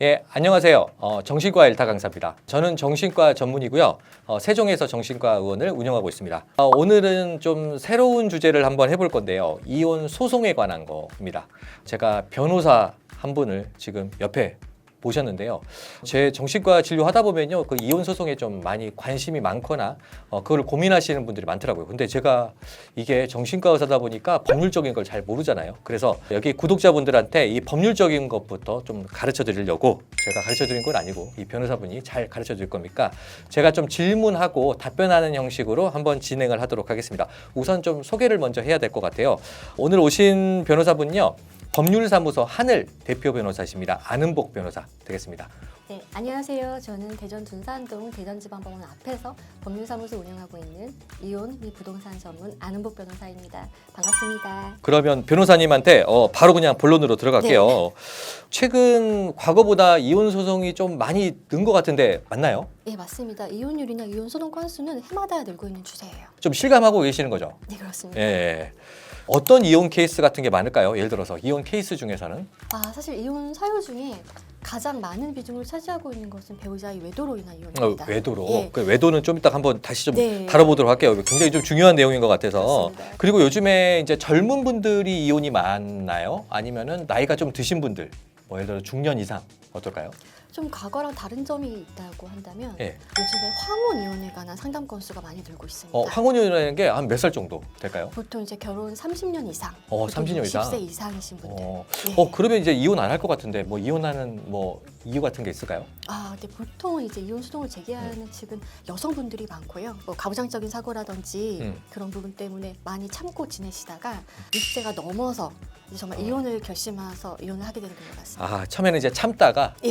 예, 안녕하세요. 정신과 일타 강사입니다. 저는 정신과 전문이고요. 세종에서 정신과 의원을 운영하고 있습니다. 오늘은 좀 새로운 주제를 한번 해볼 건데요. 이혼 소송에 관한 겁니다. 제가 변호사 한 분을 지금 옆에 보셨는데요. 제 정신과 진료하다 보면요, 그 이혼 소송에 좀 많이 관심이 많거나 그걸 고민하시는 분들이 많더라고요. 근데 제가 이게 정신과 의사다 보니까 법률적인 걸 잘 모르잖아요. 그래서 여기 구독자분들한테 이 법률적인 것부터 좀 가르쳐 드리려고, 제가 가르쳐 드린 건 아니고 이 변호사분이 잘 가르쳐 드릴 겁니까? 제가 좀 질문하고 답변하는 형식으로 한번 진행을 하도록 하겠습니다. 우선 좀 소개를 먼저 해야 될 것 같아요. 오늘 오신 변호사분요, 법률사무소 하늘 대표 변호사십니다. 아는복 변호사 되겠습니다. 네, 안녕하세요. 저는 대전 둔산동 대전지방법원 앞에서 법률사무소 운영하고 있는 이혼 및 부동산 전문 아는복 변호사입니다. 반갑습니다. 그러면 변호사님한테 바로 그냥 본론으로 들어갈게요. 네. 최근 과거보다 이혼 소송이 좀 많이 는 것 같은데 맞나요? 네, 맞습니다. 이혼율이나 이혼 소송 건수는 해마다 늘고 있는 추세예요. 좀 실감하고 계시는 거죠? 네, 그렇습니다. 예. 어떤 이혼 케이스 같은 게 많을까요? 예를 들어서 이혼 케이스 중에서는? 사실 이혼 사유 중에 가장 많은 비중을 차지하고 있는 것은 배우자의 외도로 인한 이혼입니다. 외도로. 예. 그 외도는 좀 이따 한번 다시 좀 네. 다뤄보도록 할게요. 굉장히 좀 중요한 내용인 것 같아서. 그렇습니다. 그리고 요즘에 이제 젊은 분들이 이혼이 많나요? 아니면은 나이가 좀 드신 분들, 뭐 예를 들어 중년 이상 어떨까요? 좀 과거랑 다른 점이 있다고 한다면 예. 요즘에 황혼 이혼에 관한 상담 건수가 많이 늘고 있습니다. 황혼이혼이라는 게 한 몇 살 정도 될까요? 보통 이제 결혼 30년 이상, 30년 이상. 60세 이상이신 분들. 네. 그러면 이제 이혼 안 할 것 같은데 뭐 이혼하는 뭐 이유 같은 게 있을까요? 근데 보통은 이제 이혼 소송을 제기하는 측은 여성분들이 많고요. 뭐 가부장적인 사고라든지 그런 부분 때문에 많이 참고 지내시다가 60세가 넘어서 이제 정말 이혼을 결심해서 이혼을 하게 되는 경우가 많습니다. 처음에는 이제 참다가 예.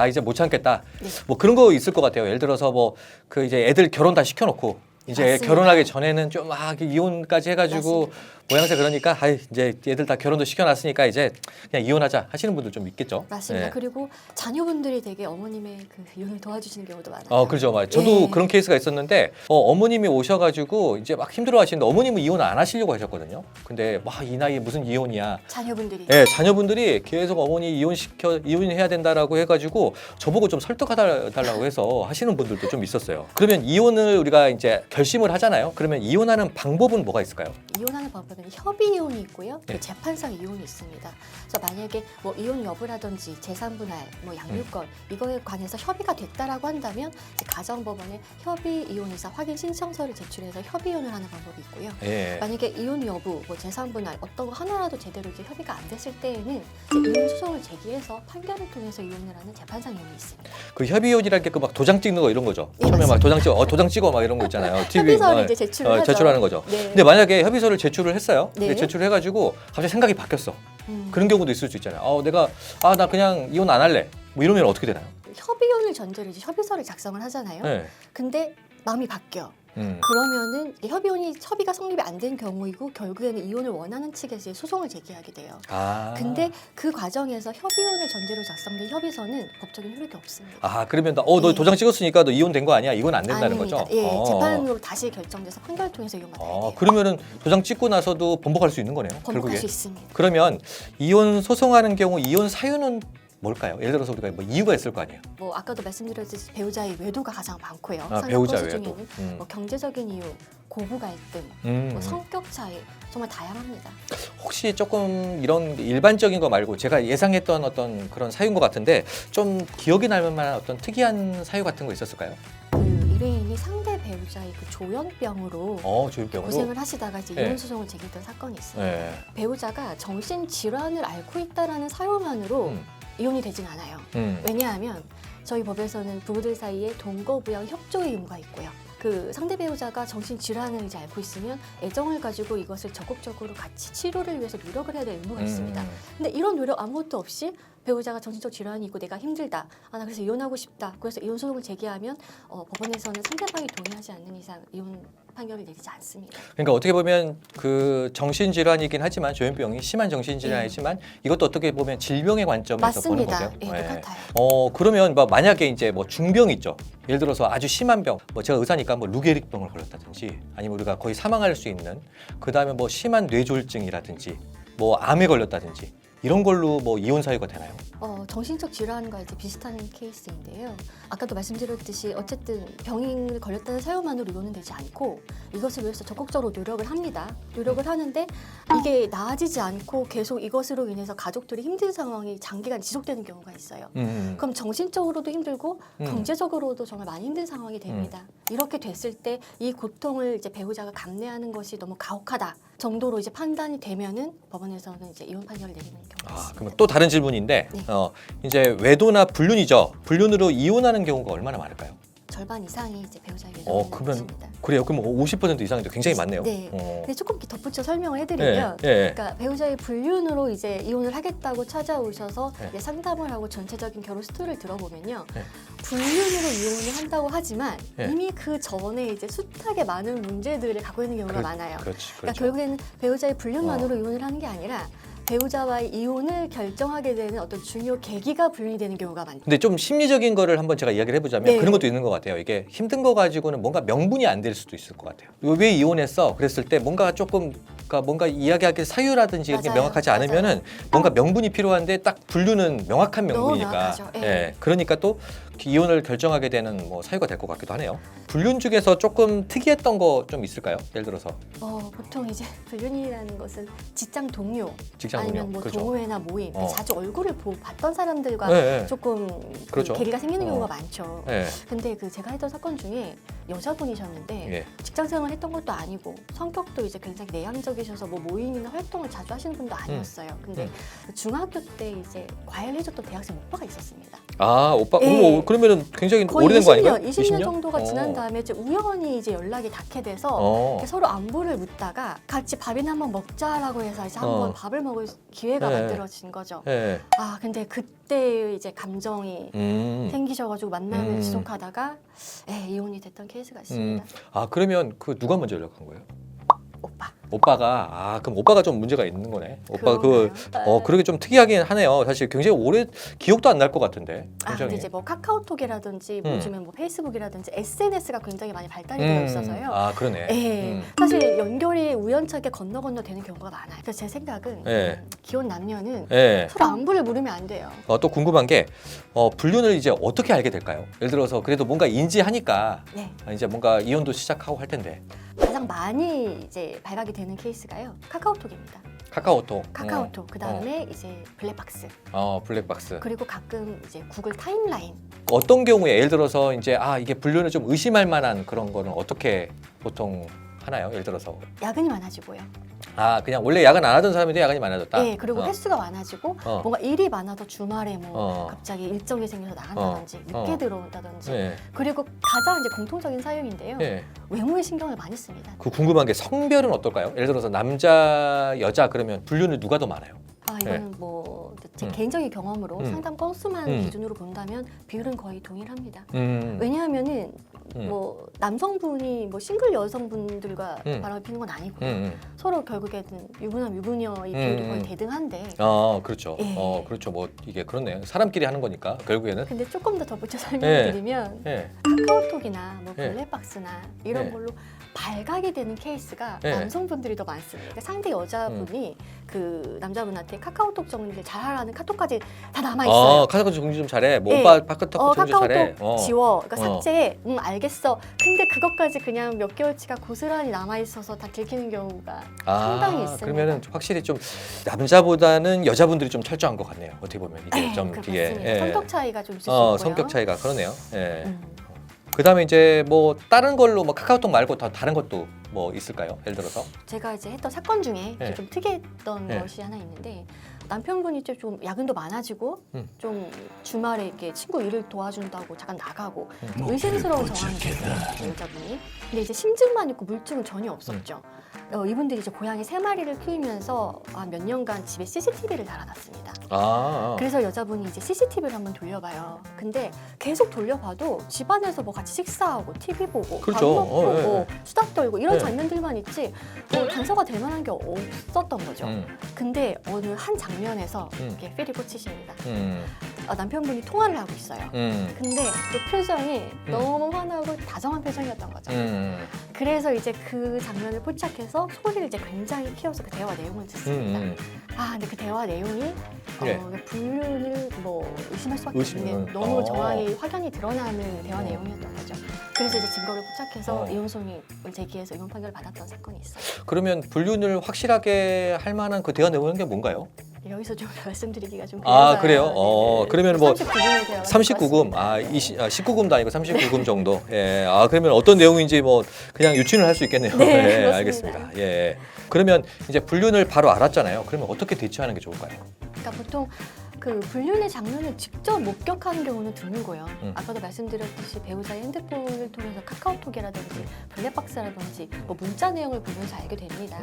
이제 못 참겠다. 네. 뭐 그런 거 있을 것 같아요. 예를 들어서 뭐 그 이제 애들 결혼 다 시켜놓고 이제 맞습니다. 결혼하기 전에는 좀 이혼까지 해가지고 맞습니다. 모양새 그러니까 이제 애들 다 결혼도 시켜놨으니까 이제 그냥 이혼하자 하시는 분들 좀 있겠죠. 맞습니다. 네. 그리고 자녀분들이 되게 어머님의 그 이혼을 도와주시는 경우도 많아요. 그렇죠. 저도 예. 그런 케이스가 있었는데 어머님이 오셔가지고 이제 막 힘들어하시는데 어머님은 이혼 안 하시려고 하셨거든요. 근데 막 이 나이에 무슨 이혼이야. 자녀분들이. 네, 자녀분들이 계속 어머니 이혼해야 된다라고 해가지고 저보고 좀 설득해달라고 해서 하시는 분들도 좀 있었어요. 그러면 이혼을 우리가 이제 결심을 하잖아요. 그러면 이혼하는 방법은 뭐가 있을까요? 이혼하는 방법은 협의 이혼이 있고요. 네. 재판상 이혼이 있습니다. 그래서 만약에 뭐 이혼 여부라든지 재산 분할, 뭐 양육권 이거에 관해서 협의가 됐다라고 한다면 이제 가정법원에 협의 이혼의사 확인 신청서를 제출해서 협의 이혼을 하는 방법이 있고요. 예. 만약에 이혼 여부, 뭐 재산 분할 어떤 거 하나라도 제대로 이제 협의가 안 됐을 때에는 이제 이혼 소송을 제기해서 판결을 통해서 이혼을 하는 재판상 이혼이 있습니다. 그 협의혼이라는 게 그 막 도장 찍는 거 이런 거죠. 예, 처음에 막 맞습니다. 도장 찍어 막 이런 거 있잖아요. 협의서를 이제 제출을 하죠. 제출하는 거죠. 네. 근데 만약에 협의서를 제출을 했어요. 네. 근데 제출해가지고 갑자기 생각이 바뀌었어. 음. 그런 경우도 있을 수 있잖아요. 나 그냥 이혼 안 할래. 뭐 이러면 어떻게 되나요? 협의 이혼을 전제로 이제 협의서를 작성을 하잖아요. 네. 근데 마음이 바뀌어. 음. 그러면은 협의가 성립이 안 된 경우이고 결국에는 이혼을 원하는 측에서 이제 소송을 제기하게 돼요. 근데 그 과정에서 협의혼을 전제로 작성된 협의서는 법적인 효력이 없습니다. 그러면 너 네. 도장 찍었으니까 너 이혼된 거 아니야? 이건 안 된다는 아닙니다. 거죠? 예, 재판으로 다시 결정돼서 판결을 통해서 이혼받아야 돼요. 그러면은 도장 찍고 나서도 번복할 수 있는 거네요. 번복할 결국에. 수 있습니다. 그러면 이혼 소송하는 경우 이혼 사유는 뭘까요? 예를 들어서 우리가 뭐 이유가 있을 거 아니에요. 뭐 아까도 말씀드렸듯이 배우자의 외도가 가장 많고요. 상담 배우자 건수 외도. 중에는 뭐 경제적인 이유, 고부 갈등, 뭐 성격 차이 정말 다양합니다. 혹시 조금 이런 일반적인 거 말고 제가 예상했던 어떤 그런 사유인 것 같은데 좀 기억이 날 만한 어떤 특이한 사유 같은 거 있었을까요? 그 의뢰인이 상대 배우자의 그 조현병으로 조현병으로. 고생을 하시다가 이제 네. 이혼 소송을 제기했던 사건이 있습니다. 네. 배우자가 정신 질환을 앓고 있다라는 사유만으로 이혼이 되진 않아요. 왜냐하면 저희 법에서는 부부들 사이에 동거부양 협조의 의무가 있고요. 그 상대 배우자가 정신 질환을 이제 앓고 있으면 애정을 가지고 이것을 적극적으로 같이 치료를 위해서 노력을 해야 될 의무가 있습니다. 근데 이런 노력 아무것도 없이 배우자가 정신적 질환이 있고 내가 힘들다. 나 그래서 이혼하고 싶다. 그래서 이혼 소송을 제기하면 법원에서는 상대방이 동의하지 않는 이상 이혼 판결을 내리지 않습니다. 그러니까 어떻게 보면 그 정신질환이긴 하지만 조현병이 심한 정신질환이지만 이것도 어떻게 보면 질병의 관점에서 보는 맞습니다. 거죠. 예, 똑같아요. 그러면 만약에 이제 뭐 중병 있죠. 예를 들어서 아주 심한 병, 뭐 제가 의사니까 뭐 루게릭병을 걸렸다든지 아니면 우리가 거의 사망할 수 있는 그 다음에 뭐 심한 뇌졸중이라든지 뭐 암에 걸렸다든지 이런 걸로 뭐 이혼 사유가 되나요? 정신적 질환과 이제 비슷한 케이스인데요. 아까도 말씀드렸듯이 어쨌든 병이 걸렸다는 사유만으로 이혼은 되지 않고 이것을 위해서 적극적으로 노력을 합니다. 노력을 하는데 이게 나아지지 않고 계속 이것으로 인해서 가족들이 힘든 상황이 장기간 지속되는 경우가 있어요. 그럼 정신적으로도 힘들고 경제적으로도 정말 많이 힘든 상황이 됩니다. 이렇게 됐을 때 이 고통을 이제 배우자가 감내하는 것이 너무 가혹하다 정도로 이제 판단이 되면은 법원에서는 이제 이혼 판결을 내리는 경우가 있습니다. 그러면 또 다른 질문인데 네. 이제 외도나 불륜이죠. 불륜으로 이혼하는 경우가 얼마나 많을까요? 절반 이상이 이제 배우자의 외도는 그러면 있습니다. 그래요. 그럼 50% 이상인데 굉장히 많네요. 네. 어. 근데 조금 덧붙여 설명을 해드리면, 그러니까 배우자의 불륜으로 이제 이혼을 하겠다고 찾아오셔서 네. 이제 상담을 하고 전체적인 결혼 스토리를 들어보면요, 네. 불륜으로 이혼을 한다고 하지만 네. 이미 그 전에 이제 숱하게 많은 문제들을 갖고 있는 경우가 많아요. 그렇지. 그러니까 결국에는 배우자의 불륜만으로 이혼을 하는 게 아니라 배우자와의 이혼을 결정하게 되는 어떤 중요 계기가 불륜이 되는 경우가 많죠. 근데 좀 심리적인 거를 한번 제가 이야기를 해보자면 네. 그런 것도 있는 것 같아요. 이게 힘든 거 가지고는 뭔가 명분이 안 될 수도 있을 것 같아요. 왜 이혼했어? 그랬을 때 뭔가 조금 그러니까 뭔가 이야기하기 사유라든지 이렇게 맞아요. 명확하지 않으면은 뭔가 명분이 필요한데 딱 불륜은 명확한 너무 명분이니까. 명확하죠. 예. 예. 그러니까 또 이혼을 결정하게 되는 뭐 사유가 될 것 같기도 하네요. 불륜 중에서 조금 특이했던 거 좀 있을까요? 예를 들어서 보통 이제 불륜이라는 것은 직장 동료, 직장 아니면 동료, 뭐 그렇죠. 동호회나 모임, 어. 자주 얼굴을 봤던 사람들과 네. 조금 그렇죠. 계기가 생기는 어. 경우가 많죠. 예. 근데 그 제가 했던 사건 중에 여자분이셨는데 예. 직장 생활 했던 것도 아니고 성격도 이제 굉장히 내향적이셔서 뭐 모임이나 활동을 자주 하시는 분도 아니었어요. 근데 중학교 때 이제 과외해줬던 대학생 오빠가 있었습니다. 아 오빠, 예. 어머, 그러면은 굉장히 거의 오래된 거 아닌가요? 20년 정도가 지난 어. 다음에 이제 우연히 이제 연락이 닿게 돼서 어. 서로 안부를 묻다가 같이 밥이나 한번 먹자라고 해서 이제 한번 밥을 먹을 기회가 네. 만들어진 거죠. 예. 근데 그때 이제 감정이 생기셔가지고 만남을 음. 지속하다가 이혼이 됐던 케이스가 있습니다. 그러면 그 누가 먼저 연락한 거예요? 오빠. 오빠가 그럼 오빠가 좀 문제가 있는 거네. 오빠 그런가요? 그러게 좀 특이하긴 하네요. 사실 굉장히 오래 기억도 안 날 것 같은데. 근데 굉장히. 이제 뭐 카카오톡이라든지 음. 요즘은 뭐 페이스북이라든지 SNS가 굉장히 많이 발달이 되어 있어서요. 그러네. 예, 사실 연결이 우연찮게 건너 되는 경우가 많아요. 그래서 제 생각은 예. 기혼 남녀는 예. 서로 안부를 물으면 안 돼요. 또 궁금한 게 불륜을 이제 어떻게 알게 될까요? 예를 들어서 그래도 뭔가 인지하니까 네. 이제 뭔가 이혼도 시작하고 할 텐데. 가장 많이 이제 발각이 되는 케이스가요. 카카오톡입니다. 카카오톡. 그 다음에 이제 블랙박스. 블랙박스. 그리고 가끔 이제 구글 타임라인. 어떤 경우에 예를 들어서 이제 이게 불륜을 좀 의심할 만한 그런 거는 어떻게 보통 하나요? 예를 들어서 야근이 많아지고요. 그냥 원래 야근 안 하던 사람인데 야근이 많아졌다. 네, 그리고 횟수가 많아지고 뭔가 일이 많아서 주말에 뭐 갑자기 일정이 생겨서 나간다든지 늦게 들어온다든지. 네. 그리고 가장 이제 공통적인 사유인데요. 네. 외모에 신경을 많이 씁니다. 그 궁금한 게 성별은 어떨까요? 예를 들어서 남자, 여자 그러면 불륜을 누가 더 많아요? 이거는 뭐 제 개인적인 경험으로 상담 건수만 기준으로 본다면 비율은 거의 동일합니다. 왜냐하면은 뭐 남성분이 뭐 싱글 여성분들과 바람을 피는 건 아니고 서로 결국에는 유부남 유부녀의 비율이 거의 대등한데. 그렇죠. 예. 그렇죠. 뭐 이게 그렇네요. 사람끼리 하는 거니까 결국에는. 근데 조금 더 덧붙여 설명드리면 카카오톡이나 뭐 예. 블랙박스나 이런 예. 걸로 발각이 되는 케이스가 예. 남성분들이 더 많습니다. 그러니까 상대 여자분이 그 남자분한테 카카오톡 정리를 잘하라는 카톡까지 다 남아 있어요. 카카오톡 정리 좀 잘해. 뭐 예. 오빠 카카오톡 정리 카카오톡 잘해. 지워. 그러니까 삭제해. 알겠어. 근데 그것까지 그냥 몇 개월치가 고스란히 남아 있어서 다 들키는 경우가 상당히 있습니다. 그러면은 확실히 좀 남자보다는 여자분들이 좀 철저한 것 같네요. 어떻게 보면 이게 좀 맞습니다. 예. 성격 차이가 좀 있을 수 있고요. 성격 차이가 그러네요. 예. 음. 그다음에 이제 뭐 다른 걸로 뭐 카카오톡 말고 더 다른 것도 뭐 있을까요? 예를 들어서 제가 이제 했던 사건 중에 네. 좀 특이했던 네. 것이 하나 있는데 남편분이 이제 좀 야근도 많아지고 좀 주말에 이렇게 친구 일을 도와준다고 잠깐 나가고 의심스러운 정황이 됐어요, 여자분이. 근데 이제 심증만 있고 물증은 전혀 없었죠. 이분들이 이제 고양이 3마리를 키우면서 몇 년간 집에 CCTV를 달아놨습니다. 그래서 여자분이 이제 CCTV를 한번 돌려봐요. 근데 계속 돌려봐도 집안에서 뭐 같이 식사하고 TV 보고 밥 그렇죠. 먹고 수다 떨고 이런 네. 장면들만 있지 단서가 될 만한 게 없었던 거죠. 근데 어느 한 장면에서 이렇게 필이 꽂히십니다. 남편분이 통화를 하고 있어요. 근데 그 표정이 너무 화나고 다정한 표정이었던 거죠. 그래서 이제 그 장면을 포착해서 소리를 이제 굉장히 키워서 그 대화 내용을 듣습니다. 근데 그 대화 내용이 네. 불륜을 뭐 의심할 수밖에 의심은, 없는 너무 어. 정황이 확연히 드러나는 대화 내용이었던 거죠. 그래서 이제 증거를 포착해서 어. 이혼소송을 제기해서 이혼 판결을 받았던 사건이 있어요. 그러면 불륜을 확실하게 할 만한 그 대화 내용은 게 뭔가요? 여기서 좀 말씀드리기가 좀 아, 그래서요. 그래요? 그러면 뭐 39금의 대화 39금, 19금도 아니고 39금 정도. 예. 그러면 어떤 내용인지 뭐 그냥 유추는 할 수 있겠네요. 네, 예, 그렇습니다. 알겠습니다. 예. 그러면 이제 불륜을 바로 알았잖아요. 그러면 어떻게 대처하는 게 좋을까요? 그러니까 보통 그 불륜의 장면을 직접 목격하는 경우는 드물고요. 음. 아까도 말씀드렸듯이 배우자의 핸드폰을 통해서 카카오톡이라든지 블랙박스라든지 뭐 문자 내용을 보면서 알게 됩니다.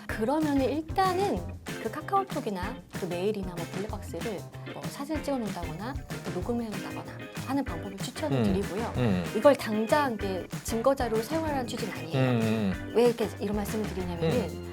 그러면 일단은 그 카카오톡이나 그 메일이나 뭐 블랙박스를 뭐 사진을 찍어 놓는다거나 또 녹음을 해놓는다거나 하는 방법을 추천을 드리고요. 이걸 당장 이제 증거 자료로 사용하라는 취지는 아니에요. 왜 이렇게 이런 말씀을 드리냐면은